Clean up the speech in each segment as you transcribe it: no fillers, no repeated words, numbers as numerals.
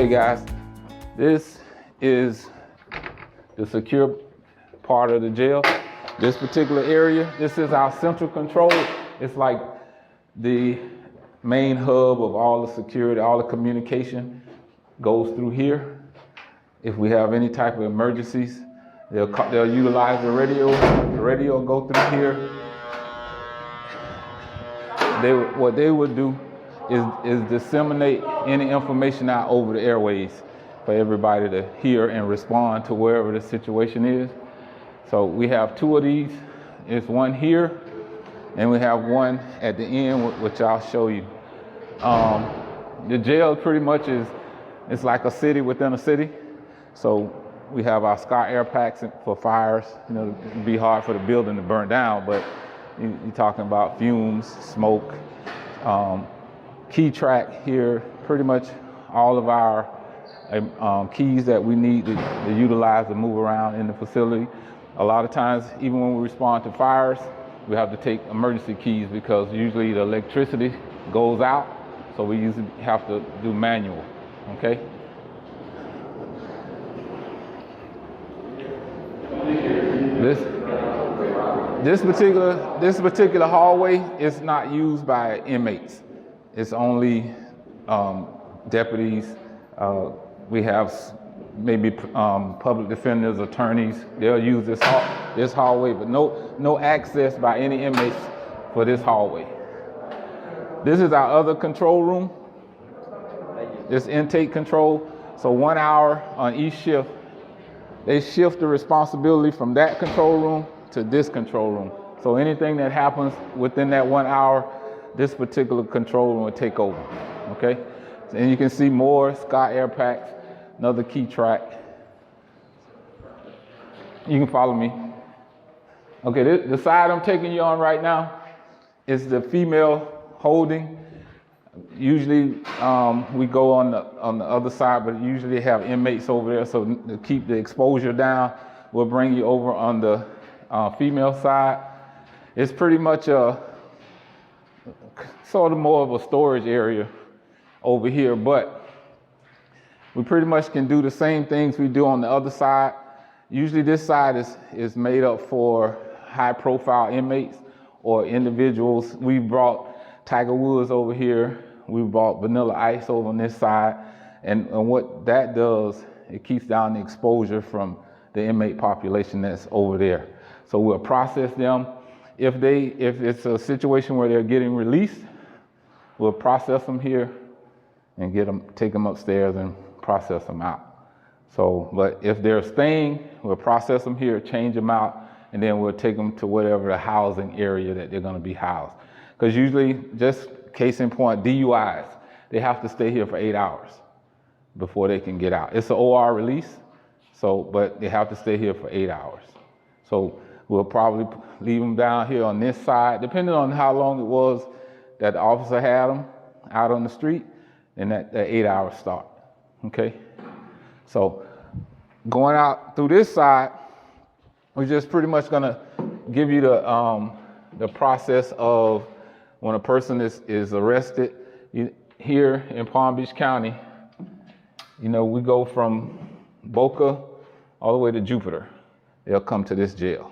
Okay guys, this is the secure part of the jail. This particular area, this is our central control. It's like the main hub of all the security, all the communication goes through here. If we have any type of emergencies, they'll utilize the radio. The radio will go through here. What they would do is disseminate any information out over the airways for everybody to hear and respond to wherever the situation is. So we have two of these. There's one here, and we have one at the end, which I'll show you. The jail pretty much it's like a city within a city. So we have our Sky air packs for fires. You know, it'd be hard for the building to burn down, but you're talking about fumes, smoke, key track here, pretty much all of our keys that we need to utilize to move around in the facility. A lot of times, even when we respond to fires, we have to take emergency keys because usually the electricity goes out, so we usually have to do manual, okay? This particular hallway is not used by inmates. It's only deputies. We have maybe public defenders, attorneys. They'll use this hallway, but no access by any inmates for this hallway. This is our other control room. This intake control. So 1 hour on each shift. They shift the responsibility from that control room to this control room. So anything that happens within that 1 hour, this particular control room will take over, okay? And you can see more Sky air packs, another key track. You can follow me. Okay, the side I'm taking you on right now is the female holding. Usually we go on the other side, but usually they have inmates over there, so to keep the exposure down, we'll bring you over on the female side. It's pretty much sort of more of a storage area over here, but we pretty much can do the same things we do on the other side. Usually this side is made up for high profile inmates or individuals. We brought Tiger Woods over here. We brought Vanilla Ice over on this side. And what that does, it keeps down the exposure from the inmate population that's over there. So we'll process them. If it's a situation where they're getting released, we'll process them here and take them upstairs and process them out. So, but if they're staying, we'll process them here, change them out, and then we'll take them to whatever the housing area that they're gonna be housed. Because usually, just case in point, DUIs, they have to stay here for 8 hours before they can get out. It's an OR release, but they have to stay here for 8 hours. So we'll probably leave them down here on this side, depending on how long it was that the officer had them out on the street, and that 8 hours start, okay? So going out through this side, we're just pretty much gonna give you the process of when a person is arrested. Here in Palm Beach County, we go from Boca all the way to Jupiter. They'll come to this jail,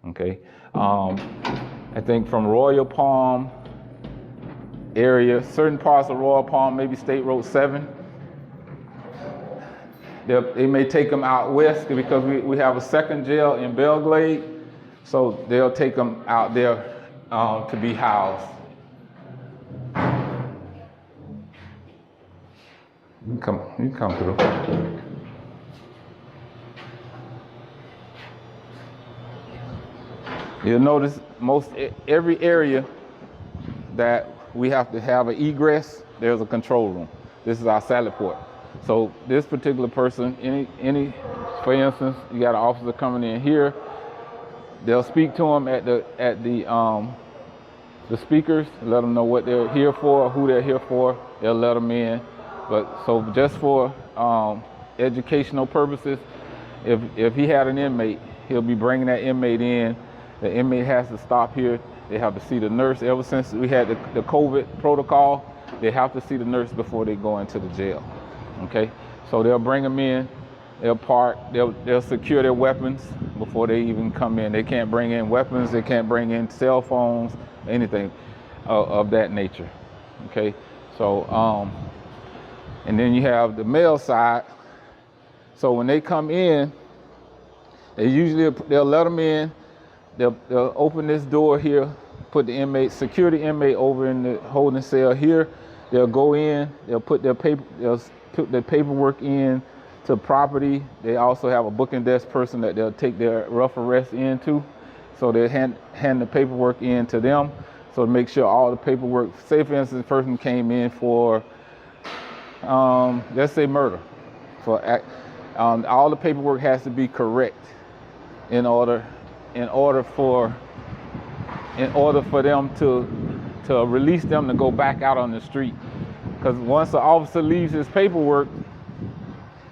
okay? I think from Royal Palm area, certain parts of Royal Palm, maybe State Road 7, they may take them out west because we have a second jail in Belgrade, so they'll take them out there to be housed. You can come through. You'll notice every area that we have to have an egress, there's a control room. This is our salad port. So this particular person, for instance, you got an officer coming in here, they'll speak to them at the speakers, let them know what they're here for, who they're here for, they'll let them in. But so just for educational purposes, if he had an inmate, he'll be bringing that inmate in. The inmate has to stop here. They have to see the nurse. Ever since we had the COVID protocol, they have to see the nurse before they go into the jail. Okay, so they'll bring them in, they'll park, they'll secure their weapons before they even come in. They can't bring in weapons, they can't bring in cell phones, anything of that nature. Okay, so and then you have the male side. So when they come in, they'll let them in. They'll open this door here, put the inmate, secure the inmate over in the holding cell here. They'll go in. They'll put their paperwork in to property. They also have a booking desk person that they'll take their rough arrest into. So they hand the paperwork in to them. So to make sure all the paperwork. Say for instance, the person came in for, let's say murder. All the paperwork has to be correct in order for them to release them to go back out on the street. Because once the officer leaves his paperwork,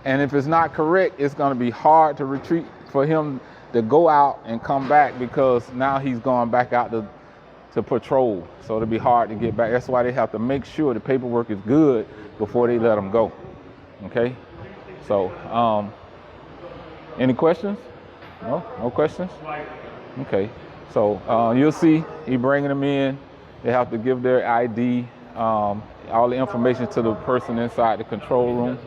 and if it's not correct, it's going to be hard to retreat for him to go out and come back, because now he's going back out to patrol. So it'll be hard to get back. That's why they have to make sure the paperwork is good before they let them go. Okay? So, any questions? No questions? Okay. So you'll see he bringing them in. They have to give their ID, all the information to the person inside the control room.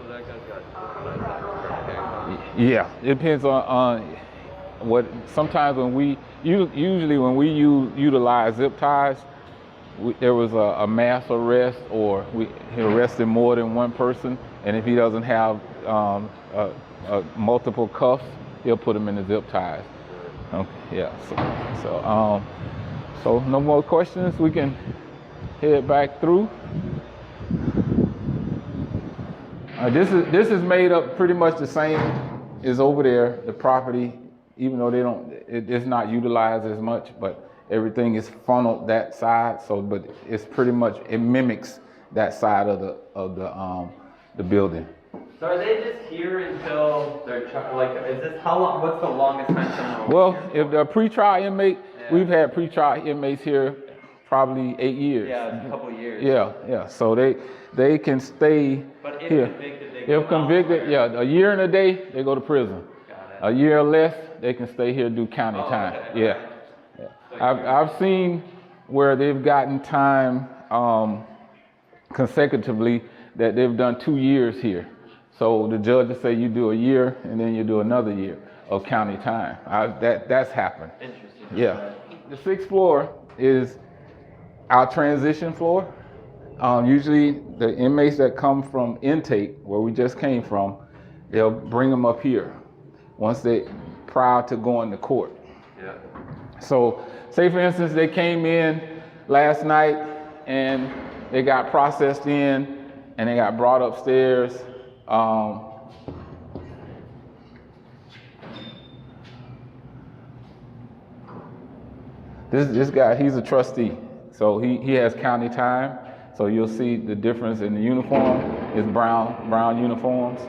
Yeah, it depends on what. Sometimes usually when we utilize zip ties, there was a mass arrest, or he arrested more than one person, and if he doesn't have multiple cuffs, he'll put them in the zip ties. Okay, yeah. So no more questions. We can head back through. This is made up pretty much the same as over there. The property, even though it's not utilized as much, but everything is funneled that side. So, but it's pretty much, it mimics that side of the building. So are they just here until they're is this how long? What's the longest time someone? Well, if they're a pretrial inmate, we've had pretrial inmates here probably 8 years. Yeah, a couple years. Yeah. So they can stay but if here. Convicted, if convicted, a year and a day, they go to prison. Got it. A year or less, they can stay here and do county time. Okay. Yeah. So I've seen where they've gotten time consecutively that they've done 2 years here. So the judge will say you do a year and then you do another year of county time. That's happened. Interesting. Yeah. The 6th floor is our transition floor. Usually the inmates that come from intake, where we just came from, they'll bring them up here prior to going to court. Yeah. So say for instance, they came in last night and they got processed in and they got brought upstairs. This guy, he's a trustee, so he has county time. So you'll see the difference in the uniform. It's brown uniforms.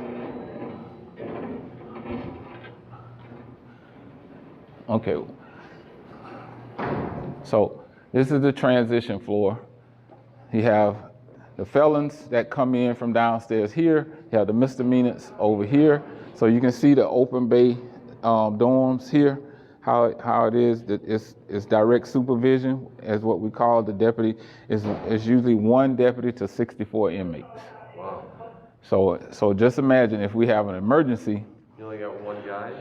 Okay. So this is the transition floor. You have the felons that come in from downstairs here. You have the misdemeanors over here. So you can see the open bay dorms here, how it is. That it's direct supervision, as what we call the deputy. It's usually one deputy to 64 inmates. Wow. So just imagine if we have an emergency. You only got one guy?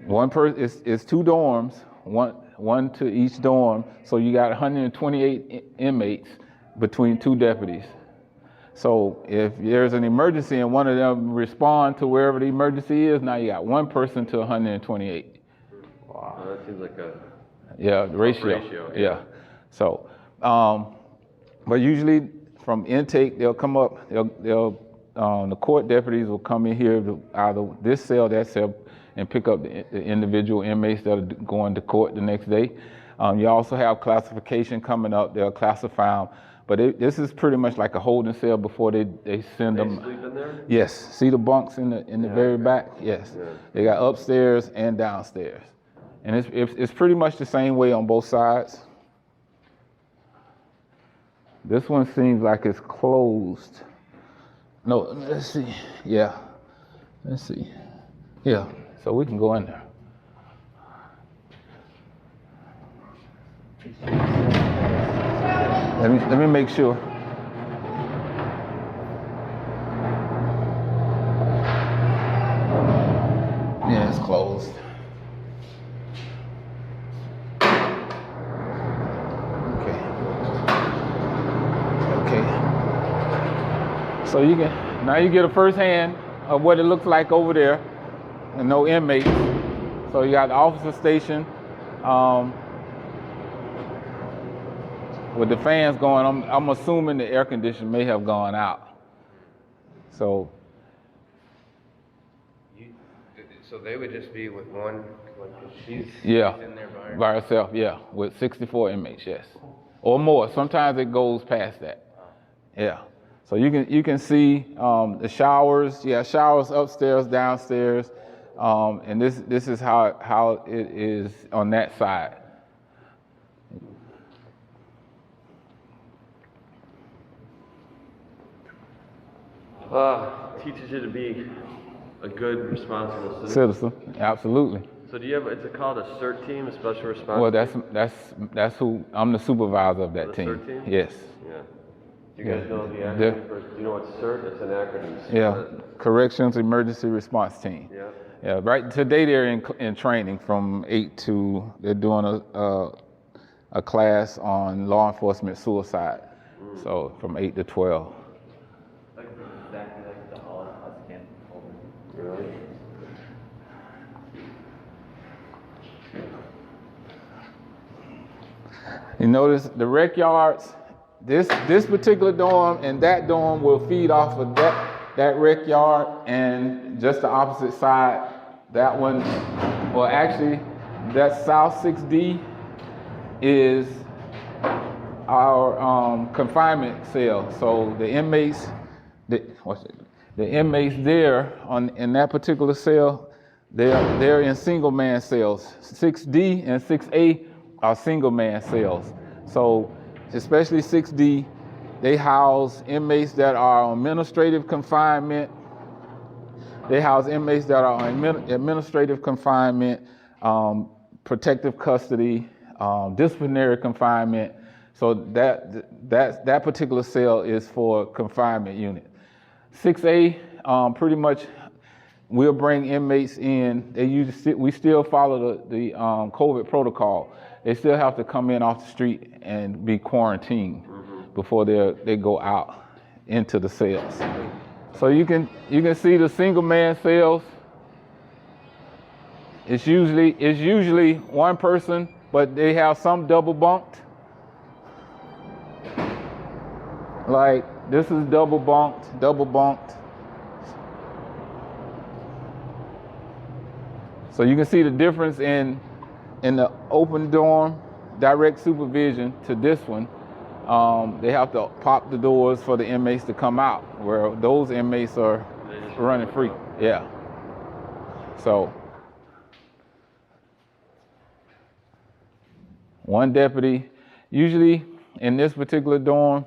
One person, it's 2 dorms, one to each dorm. So you got 128 inmates between 2 deputies. So if there's an emergency and one of them respond to wherever the emergency is, now you got 1 person to 128. Wow, that seems like a ratio. Yeah. So, but usually from intake, they'll come up. The court deputies will come in here to either this cell, that cell, and pick up the individual inmates that are going to court the next day. You also have classification coming up. They'll classify them. But this is pretty much like a holding cell before they send them. They sleep in there? Yes. See the bunks in the very back? Yes. Yeah. They got upstairs and downstairs. And it's pretty much the same way on both sides. This one seems like it's closed. No, let's see. Yeah, let's see. Yeah, so we can go in there. Let me make sure. Yeah, it's closed. Okay. So you get a first hand of what it looks like over there, and no inmates. So you got the officer station with the fans going. I'm assuming the air conditioner may have gone out. So they would just be with one, like she's yeah, in there by her. by herself. Yeah, with 64 inmates. Yes, or more. Sometimes it goes past that. Yeah. So you can see the showers. Yeah, showers upstairs, downstairs, and this is how it is on that side. Teaches you to be a good, responsible Citizen, absolutely. So do you have, it's called a CERT team, a special response Well, team? that's who I'm the supervisor of that The team. CERT team? Yes. Yeah. Do you guys know the Yeah. acronym for, do you know what CERT? It's an acronym. Yeah. Corrections Emergency Response Team. Yeah. Yeah. Right. Today they're in training from 8 to. They're doing a class on law enforcement suicide. So from 8 to 12. Like exactly like the Holocaust camp over. Really? You notice the rec yards. This particular dorm and that dorm will feed off of that rec yard, and just the opposite side, that one. Well, actually, that South 6D is our confinement cell. So the inmates, the inmates there in that particular cell, they're in single man cells. 6D and 6A are single man cells. So especially 6D, they house inmates that are on administrative confinement. They house inmates that are on administrative confinement, protective custody, disciplinary confinement. So that particular cell is for confinement unit. 6A, pretty much, we'll bring inmates in. We still follow the COVID protocol. They still have to come in off the street and be quarantined before they go out into the cells. So you can see the single man cells. It's usually one person, but they have some double bunked. Like this is double bunked. So you can see the difference in the open dorm, direct supervision, to this one. They have to pop the doors for the inmates to come out, where those inmates are running free. Yeah. So one deputy, usually in this particular dorm,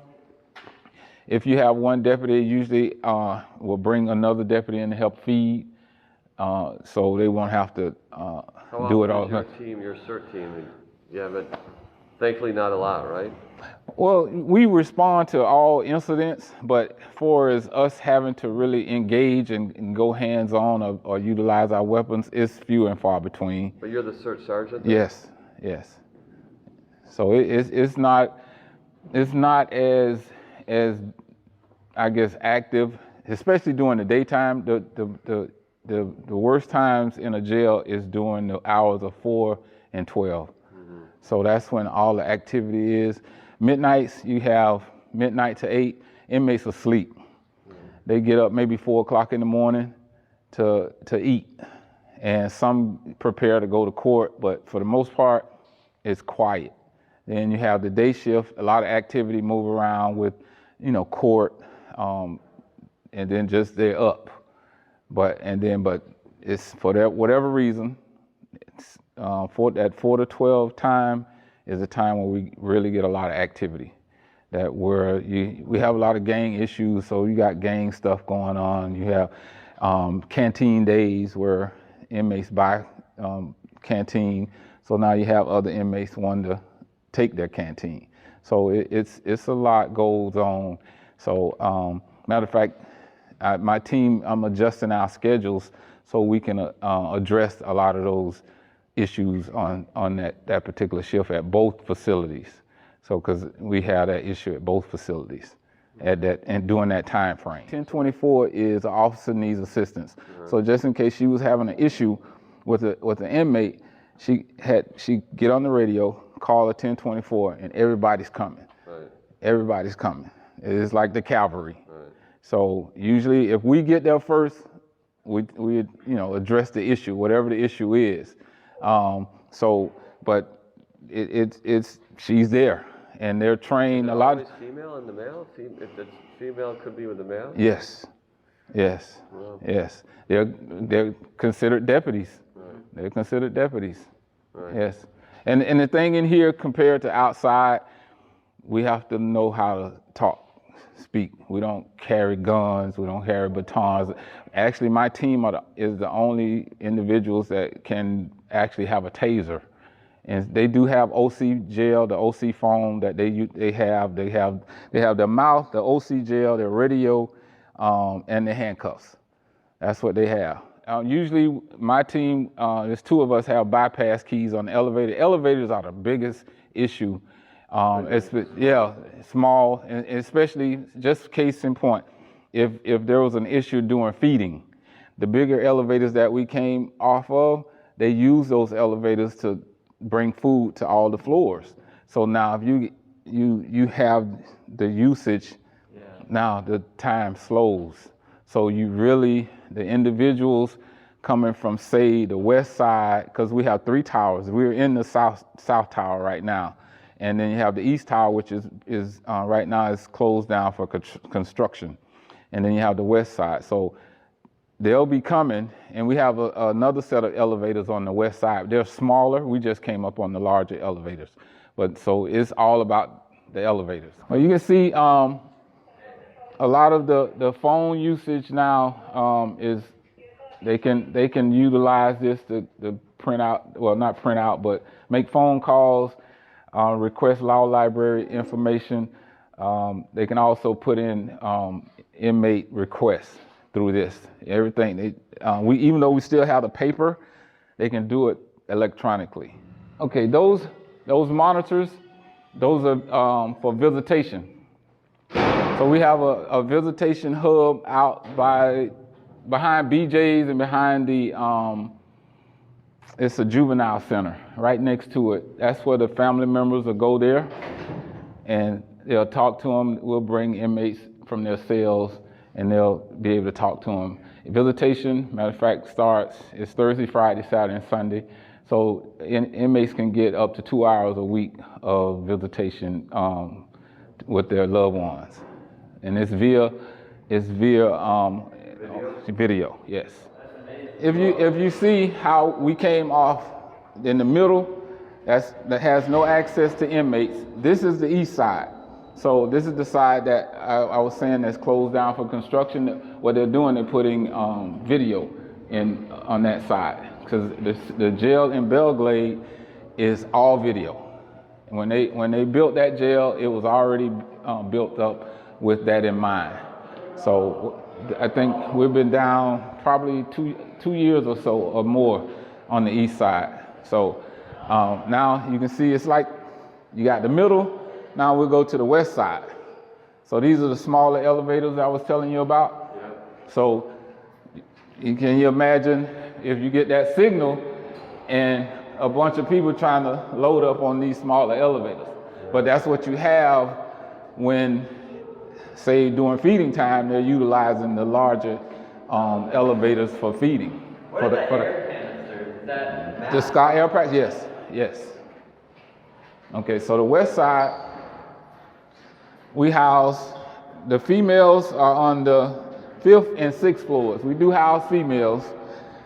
if you have one deputy, usually will bring another deputy in to help feed, so they won't have to do it all. Your team, your CERT team, you have it, thankfully not a lot, right? Well, we respond to all incidents, but for as us having to really engage and go hands-on or utilize our weapons, it's few and far between. But you're the CERT sergeant? Then? Yes. So it's not as I guess active, especially during the daytime. The worst times in a jail is during the hours of 4 and 12. So that's when all the activity is. Midnights, you have midnight to 8, inmates are asleep. They get up maybe 4 o'clock in the morning to eat. And some prepare to go to court, but for the most part, it's quiet. Then you have the day shift, a lot of activity move around with, court, and then just they're up. But it's for that whatever reason, it's for that 4 to 12 time is a time where we really get a lot of activity. that we have a lot of gang issues, so you got gang stuff going on. You have canteen days where inmates buy canteen, so now you have other inmates wanting to take their canteen. So it's a lot goes on. So matter of fact, my team, I'm adjusting our schedules so we can address a lot of those issues on that particular shift at both facilities. So, because we had that issue at both facilities and during that time frame. 1024 is an officer needs assistance. So just in case she was having an issue with an inmate, she get on the radio, call a 1024, and everybody's coming. Right. Everybody's coming. It's like the cavalry. Right. So usually, if we get there first, we address the issue, whatever the issue is. But it's she's there, and they're trained a lot. Always female in the male? If the female could be with the male? Yes. Wow. Yes. They're considered deputies. Right. They're considered deputies. Right. Yes. And the thing in here compared to outside, we have to know how to speak. We don't carry guns. We don't carry batons. Actually, my team is the only individuals that can actually have a taser. And they do have OC gel, the OC foam that they have. They have their mouth, the OC gel, their radio, and the handcuffs. That's what they have. Usually, my team, there's two of us, have bypass keys on the elevator. Elevators are the biggest issue. Small, and especially just case in point, if there was an issue during feeding, the bigger elevators that we came off of, they use those elevators to bring food to all the floors. So now if you have the usage, now the time slows. So the individuals coming from, say, the west side, because we have 3 towers. We're in the south tower right now. And then you have the east tower, which is right now is closed down for construction. And then you have the west side. So they'll be coming, and we have another set of elevators on the west side. They're smaller. We just came up on the larger elevators. But so it's all about the elevators. Well, you can see a lot of the phone usage now is they can utilize this to print out, well, not print out, but make phone calls, request law library information. They can also put in inmate requests through this. Everything even though we still have the paper, they can do it electronically. Okay, those monitors, those are for visitation. So we have a visitation hub out behind BJ's and behind it's a juvenile center right next to it. That's where the family members will go there, and they'll talk to them. We'll bring inmates from their cells, and they'll be able to talk to them. Visitation, matter of fact, it's Thursday, Friday, Saturday, and Sunday. So inmates can get up to 2 hours a week of visitation with their loved ones, and it's via video. Yes. If you see how we came off in the middle, that has no access to inmates. This is the east side. So this is the side that I was saying that's closed down for construction. What they're doing, they're putting video on that side, because the jail in Belgrade is all video. And when they built that jail, it was already built up with that in mind. So I think we've been down probably two years or so or more on the east side. So now you can see it's like you got the middle. Now we'll go to the west side. So these are the smaller elevators I was telling you about. Yeah. So can you imagine if you get that signal and a bunch of people trying to load up on these smaller elevators? Yeah. But that's what you have when, say, during feeding time, they're utilizing the larger elevators for feeding. What are the air canisters? Is that the Sky Air Packs? Yes. Okay, so the west side, we house, the females are on the 5th and 6th floors. We do house females,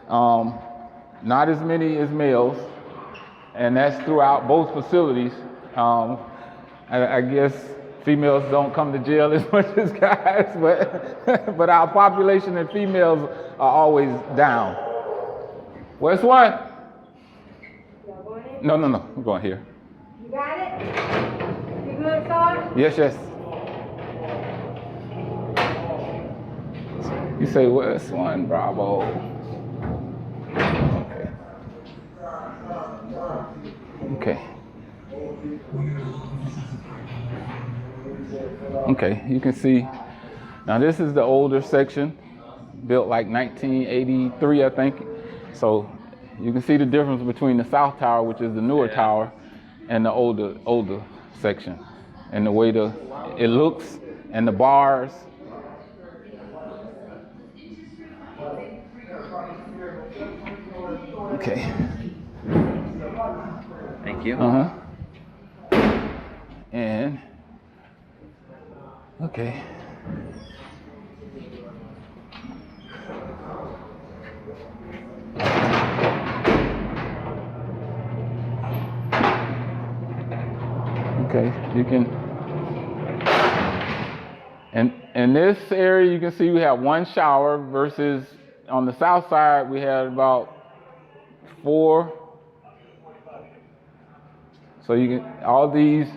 not as many as males, and that's throughout both facilities. I guess Females don't come to jail as much as guys, but our population in females are always down. Where's one? No, we're going here. You got it? You good, sir? Yes. You say West 1, Bravo. Okay, you can see. Now this is the older section, built like 1983, I think. So you can see the difference between the South Tower, which is the newer tower, and the older section, and the way it looks, and the bars. Okay. Thank you. And okay. Okay, you can, and in this area you can see we have one shower versus on the south side we had about 4. So you can, all these,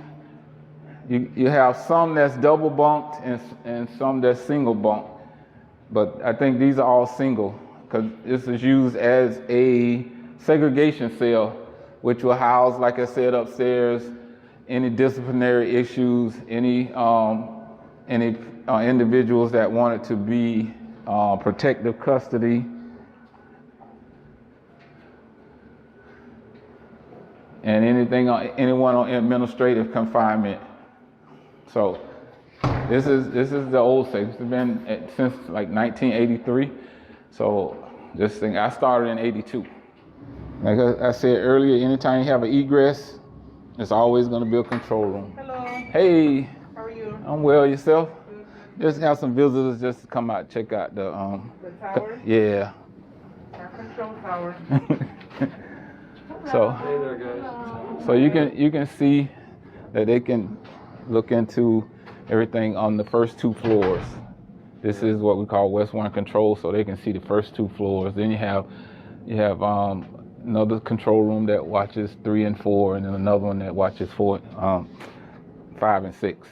you have some that's double bunked and some that's single bunked. But I think these are all single because this is used as a segregation cell, which will house, like I said, upstairs, any disciplinary issues, any individuals that wanted to be protective custody. And anyone on administrative confinement. So this is the old section. It's been since like 1983. So this thing, I started in 82. Like I said earlier, anytime you have an egress, it's always going to be a control room. Hello. Hey. How are you? I'm well. Yourself? Good. Just have some visitors just to come out, check out the The tower? Yeah. Our control tower. So. Hey there, guys. So you can see that they can look into everything on the first 2 floors. This is what we call West 1 control, so they can see the first 2 floors. Then you have another control room that watches 3 and 4, and then another one that watches 4, 5 and 6.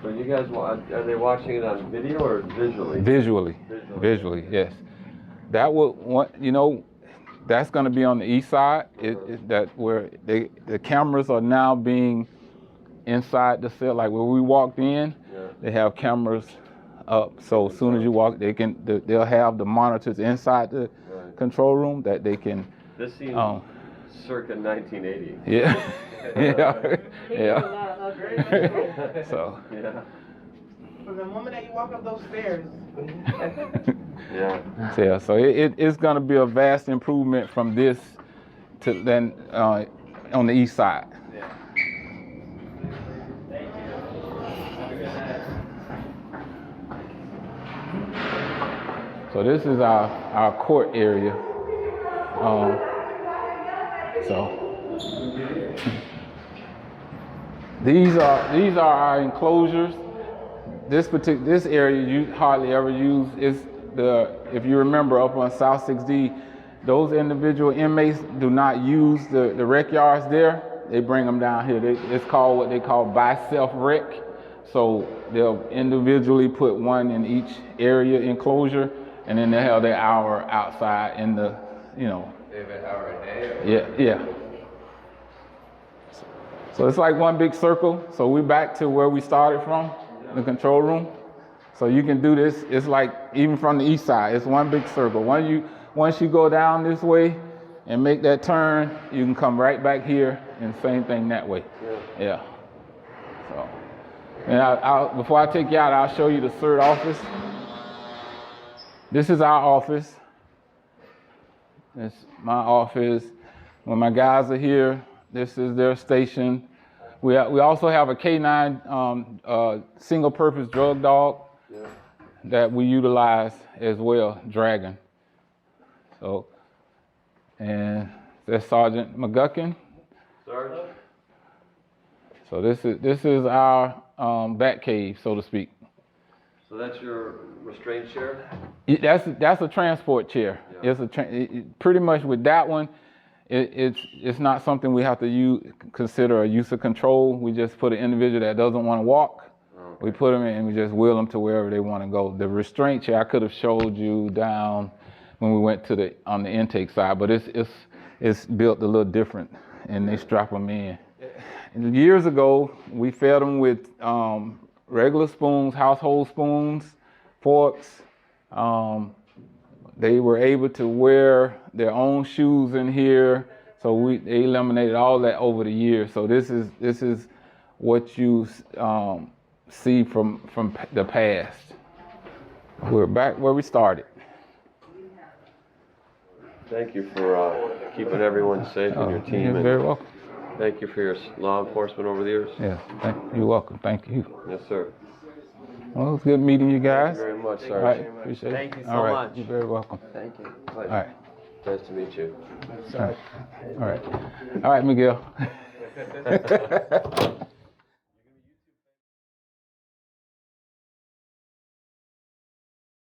So you guys, are they watching it on video or visually? Visually, yes. That that's going to be on the east side. That where the cameras are now being inside the cell. Like where we walked in, they have cameras up. So as soon as you walk, they'll have the monitors inside the control room that they can. This seems circa 1980. Yeah, yeah. So. Yeah. From the moment that you walk up those stairs. Yeah. So it's going to be a vast improvement from this to then on the east side. Yeah. Thank you. Have a good night. So this is our court area. So these are our enclosures. This area you hardly ever use. If you remember up on South 6D, those individual inmates do not use the rec yards there. They bring them down here. It's called what they call by self rec. So they'll individually put one in each area enclosure, and then they'll have their hour outside in the, They have an hour a day? Yeah. So it's like one big circle. So we're back to where we started from, the control room. So you can do this. It's like even from the east side, it's one big circle. Once you go down this way and make that turn, you can come right back here and same thing that way. Yeah. So, and before I take you out, I'll show you the third office. This is our office. It's my office. When my guys are here, this is their station. We also have a K9 single-purpose drug dog that we utilize as well, Dragon. So, and That's Sergeant McGuckin. Sarge? So this is our bat cave, so to speak. So that's your restraint chair? That's a transport chair. Yeah. It's pretty much with that one. It's not something we have to consider a use of control. We just put an individual that doesn't want to walk. Okay. We put them in and we just wheel them to wherever they want to go. The restraint chair I could have showed you down when we went to on the intake side, but it's built a little different, and they strap them in. And years ago, we fed them with regular spoons, household spoons, forks. They were able to wear their own shoes in here, so they eliminated all that over the years. So this is what you see from the past. We're back where we started. Thank you for keeping everyone safe and your team. You're very welcome. Thank you for your law enforcement over the years. Yes, you're welcome. Thank you. Yes, sir. Well, it was good meeting you guys. Thank you very much, All Sarge. right, appreciate it. Thank you so All right, much. you're very welcome. Thank you. All right, Nice to meet you. all right, all right, Miguel.